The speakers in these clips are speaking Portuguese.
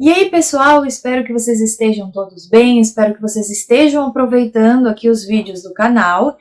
E aí, pessoal, espero que vocês estejam todos bem, espero que vocês estejam aproveitando aqui os vídeos do canal.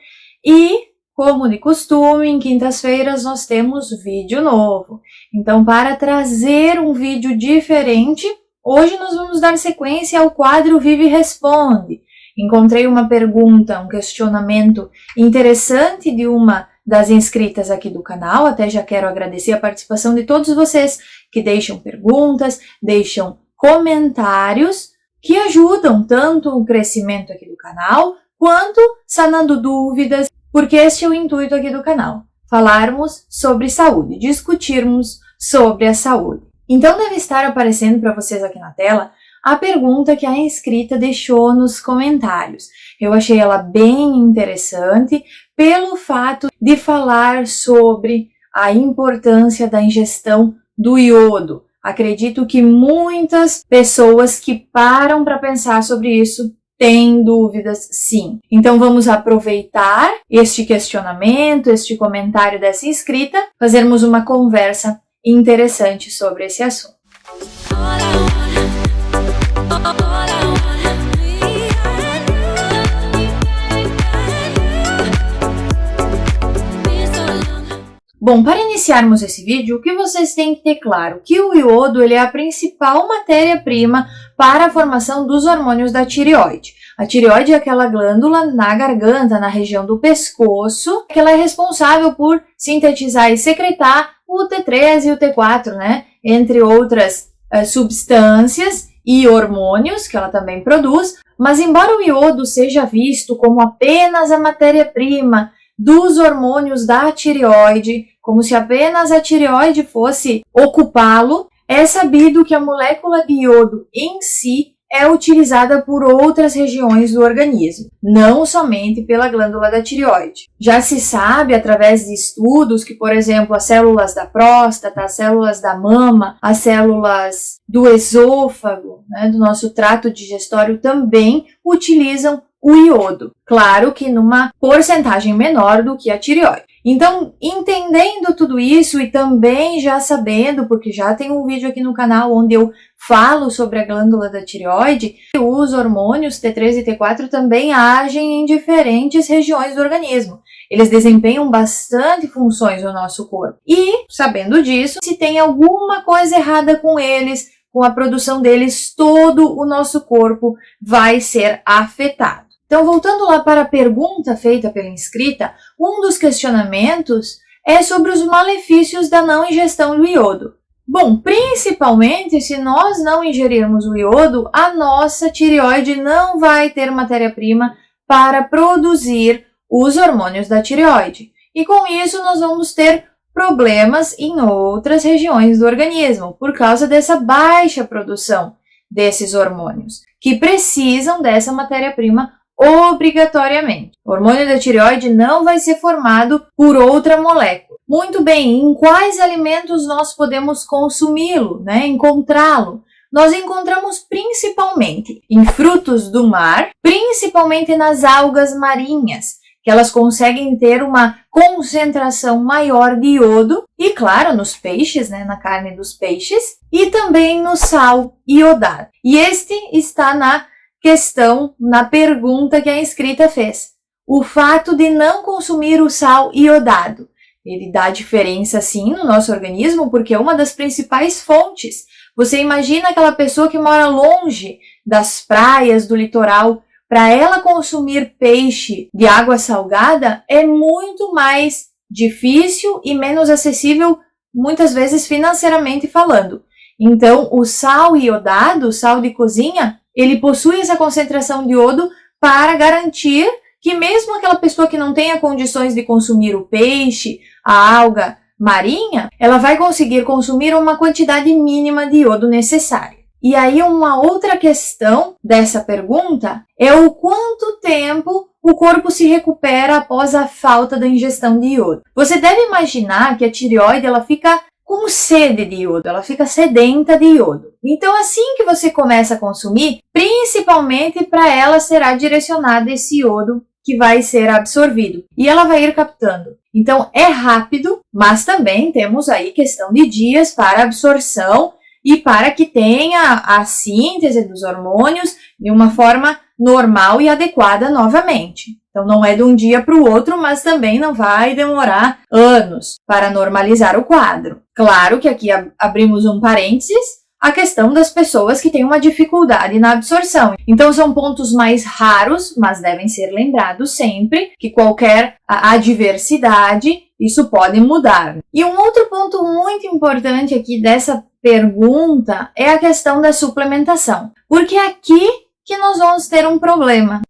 E, como de costume, em quintas-feiras nós temos vídeo novo. Então, para trazer um vídeo diferente, hoje nós vamos dar sequência ao quadro Vive e Responde. Encontrei uma pergunta, um questionamento interessante de uma das inscritas aqui do canal. Até já quero agradecer a participação de todos vocês que deixam perguntas, deixam comentários que ajudam tanto o crescimento aqui do canal, quanto sanando dúvidas, porque este é o intuito aqui do canal, falarmos sobre saúde, discutirmos sobre a saúde. Então deve estar aparecendo para vocês aqui na tela a pergunta que a inscrita deixou nos comentários. Eu achei ela bem interessante pelo fato de falar sobre a importância da ingestão do iodo. Acredito que muitas pessoas que param para pensar sobre isso têm dúvidas, sim. Então vamos aproveitar este questionamento, este comentário dessa inscrita, fazermos uma conversa interessante sobre esse assunto. Bom, para iniciarmos esse vídeo, o que vocês têm que ter claro? Que o iodo ele é a principal matéria-prima para a formação dos hormônios da tireoide. A tireoide é aquela glândula na garganta, na região do pescoço, que ela é responsável por sintetizar e secretar o T3 e o T4, né? Entre outras substâncias e hormônios que ela também produz. Mas embora o iodo seja visto como apenas a matéria-prima dos hormônios da tireoide, como se apenas a tireoide fosse ocupá-lo, é sabido que a molécula de iodo em si é utilizada por outras regiões do organismo, não somente pela glândula da tireoide. Já se sabe, através de estudos, que, por exemplo, as células da próstata, as células da mama, as células do esôfago, né, do nosso trato digestório também utilizam o iodo. Claro que numa porcentagem menor do que a tireoide. Então, entendendo tudo isso e também já sabendo, porque já tem um vídeo aqui no canal onde eu falo sobre a glândula da tireoide, os hormônios T3 e T4 também agem em diferentes regiões do organismo. Eles desempenham bastante funções no nosso corpo. E, sabendo disso, se tem alguma coisa errada com eles, com a produção deles, todo o nosso corpo vai ser afetado. Então, voltando lá para a pergunta feita pela inscrita, um dos questionamentos é sobre os malefícios da não ingestão do iodo. Bom, principalmente se nós não ingerirmos o iodo, a nossa tireoide não vai ter matéria-prima para produzir os hormônios da tireoide. E com isso nós vamos ter problemas em outras regiões do organismo, por causa dessa baixa produção desses hormônios, que precisam dessa matéria-prima obrigatoriamente. O hormônio da tireoide não vai ser formado por outra molécula. Muito bem, em quais alimentos nós podemos consumi-lo, né? Encontrá-lo? Nós encontramos principalmente em frutos do mar, principalmente nas algas marinhas, que elas conseguem ter uma concentração maior de iodo, e claro, nos peixes, né? Na carne dos peixes, e também no sal iodado. E este está na questão, na pergunta que a inscrita fez. O fato de não consumir o sal iodado, ele dá diferença sim no nosso organismo, porque é uma das principais fontes. Você imagina aquela pessoa que mora longe das praias, do litoral, para ela consumir peixe de água salgada é muito mais difícil e menos acessível, muitas vezes financeiramente falando. Então, o sal iodado, o sal de cozinha, ele possui essa concentração de iodo para garantir que mesmo aquela pessoa que não tenha condições de consumir o peixe, a alga marinha, ela vai conseguir consumir uma quantidade mínima de iodo necessária. E aí uma outra questão dessa pergunta é o quanto tempo o corpo se recupera após a falta da ingestão de iodo. Você deve imaginar que a tireoide ela fica com sede de iodo, ela fica sedenta de iodo. Então, assim que você começa a consumir, principalmente para ela será direcionado esse iodo que vai ser absorvido e ela vai ir captando. Então, é rápido, mas também temos aí questão de dias para absorção e para que tenha a síntese dos hormônios de uma forma normal e adequada novamente. Então não é de um dia para o outro, mas também não vai demorar anos para normalizar o quadro. Claro que aqui abrimos um parênteses, a questão das pessoas que têm uma dificuldade na absorção. Então são pontos mais raros, mas devem ser lembrados sempre que qualquer adversidade, isso pode mudar. E um outro ponto muito importante aqui dessa pergunta é a questão da suplementação, porque é aqui que nós vamos ter um problema.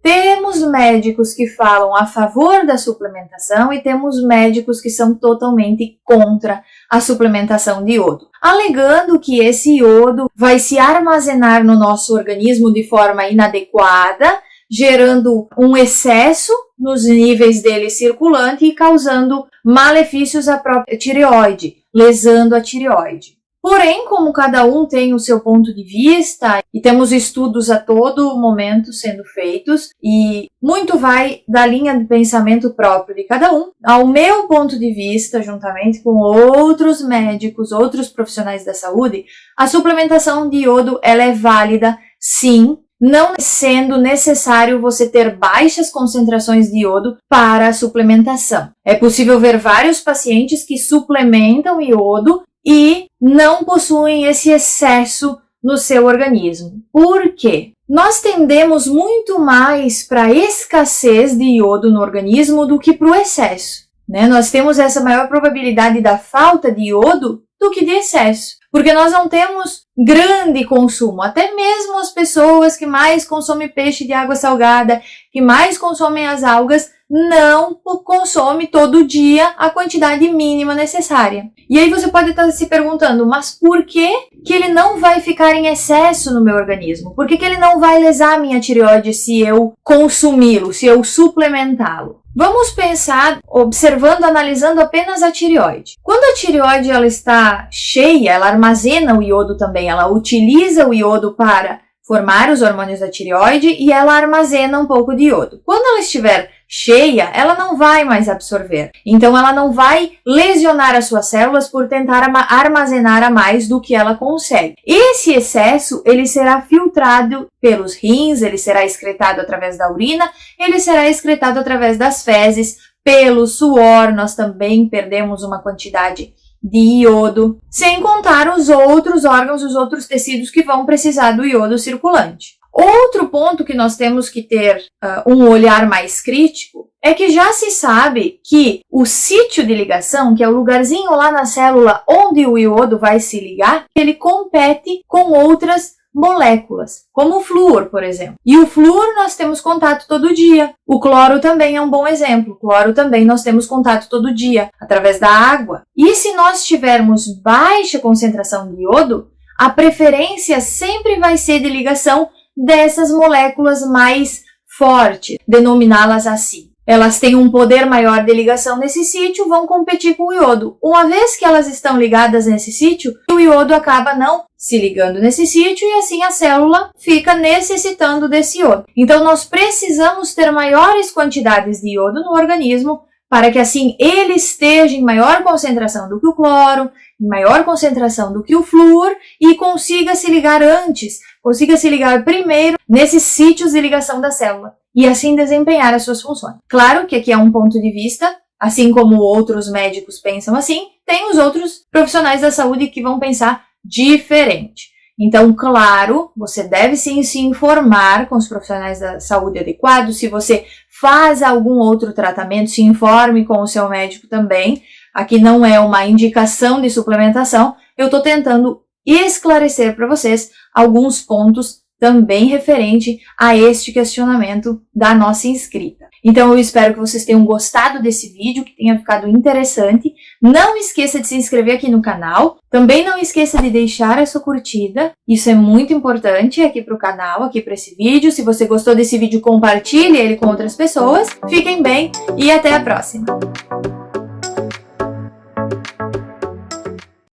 Temos médicos que falam a favor da suplementação e temos médicos que são totalmente contra a suplementação de iodo, alegando que esse iodo vai se armazenar no nosso organismo de forma inadequada, gerando um excesso nos níveis dele circulante e causando malefícios à própria tireoide, lesando a tireoide. Porém, como cada um tem o seu ponto de vista e temos estudos a todo momento sendo feitos e muito vai da linha de pensamento próprio de cada um, ao meu ponto de vista, juntamente com outros médicos, outros profissionais da saúde, a suplementação de iodo ela é válida, sim, não sendo necessário você ter baixas concentrações de iodo para a suplementação. É possível ver vários pacientes que suplementam iodo e não possuem esse excesso no seu organismo. Por quê? Nós tendemos muito mais para a escassez de iodo no organismo do que para o excesso, né? Nós temos essa maior probabilidade da falta de iodo do que de excesso, porque nós não temos grande consumo. Até mesmo as pessoas que mais consomem peixe de água salgada, que mais consomem as algas, não consome todo dia a quantidade mínima necessária. E aí você pode estar se perguntando, mas por que ele não vai ficar em excesso no meu organismo? Por que ele não vai lesar a minha tireoide se eu consumi-lo, se eu suplementá-lo? Vamos pensar, observando, analisando apenas a tireoide. Quando a tireoide ela está cheia, ela armazena o iodo também, ela utiliza o iodo para formar os hormônios da tireoide e ela armazena um pouco de iodo. Quando ela estiver cheia, ela não vai mais absorver. Então, ela não vai lesionar as suas células por tentar armazenar a mais do que ela consegue. Esse excesso, ele será filtrado pelos rins, ele será excretado através da urina, ele será excretado através das fezes, pelo suor, nós também perdemos uma quantidade de iodo, sem contar os outros órgãos, os outros tecidos que vão precisar do iodo circulante. Outro ponto que nós temos que ter um olhar mais crítico é que já se sabe que o sítio de ligação, que é o lugarzinho lá na célula onde o iodo vai se ligar, ele compete com outras moléculas, como o flúor, por exemplo. E o flúor nós temos contato todo dia. O cloro também é um bom exemplo. O cloro também nós temos contato todo dia, através da água. E se nós tivermos baixa concentração de iodo, a preferência sempre vai ser de ligação dessas moléculas mais fortes, denominá-las assim. Elas têm um poder maior de ligação nesse sítio, vão competir com o iodo. Uma vez que elas estão ligadas nesse sítio, o iodo acaba não se ligando nesse sítio e assim a célula fica necessitando desse iodo. Então nós precisamos ter maiores quantidades de iodo no organismo para que assim ele esteja em maior concentração do que o cloro, em maior concentração do que o flúor e consiga se ligar antes, consiga se ligar primeiro nesses sítios de ligação da célula e assim desempenhar as suas funções. Claro que aqui é um ponto de vista, assim como outros médicos pensam assim, tem os outros profissionais da saúde que vão pensar diferente. Então, claro, você deve sim se informar com os profissionais da saúde adequados. Se você faz algum outro tratamento, se informe com o seu médico também. Aqui não é uma indicação de suplementação, eu estou tentando esclarecer para vocês alguns pontos também referente a este questionamento da nossa inscrita. Então eu espero que vocês tenham gostado desse vídeo, que tenha ficado interessante. Não esqueça de se inscrever aqui no canal. Também não esqueça de deixar a sua curtida. Isso é muito importante aqui para o canal, aqui para esse vídeo. Se você gostou desse vídeo, compartilhe ele com outras pessoas. Fiquem bem e até a próxima!